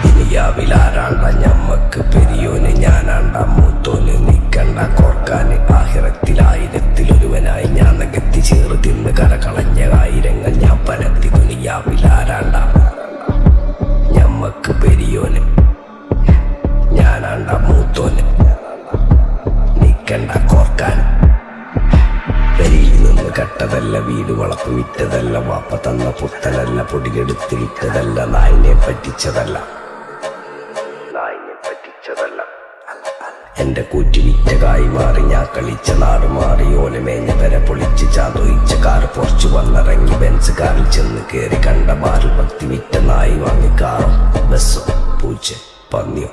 ദുനിയാവിലാരാണ്ട ഞമ്മക്ക് പെരിയോന് ഞാനാണ്ട മൂത്തോന് നിക്കണ്ട കോർക്കാന് ആഹിറത്തിലായിരത്തിലൊരുവനായി ഞാൻ നകത്തി ചേറ് തിന്ന് കരകളഞ്ഞ ആയിരങ്ങൾ ഞാൻ പരത്തി. ദുനിയാവിലാരാണ്ട ഞമ്മക്ക് പെരിയോന് ഞാനാണ്ട മൂത്തോന് നിക്കണ്ട കോർക്കാൻ. പെരിയിൽ നിന്ന് കെട്ടതല്ല, വീട് വളപ്പ് വിറ്റതല്ല, വാപ്പ തന്ന പുത്തനല്ല, പൊടിയെടുത്ത് വിറ്റതല്ല, നായിനെ പറ്റിച്ചതല്ല. എന്റെ കൂറ്റി വിറ്റ കായി മാറി ഞാൻ കളിച്ച നാട് മാറി. ഓലമേഞ്ഞ പെര പൊളിച്ച് ചാതൊയിച്ച കാറ് പൊറച്ചു വന്നിറങ്ങി ബെൻസ് കാറിൽ ചെന്ന് കേറി. കണ്ട ബാറിൽ ഭക്തി വിറ്റ നായി വാങ്ങി കാറും ബസ്സും പൂച്ച പന്നിയോ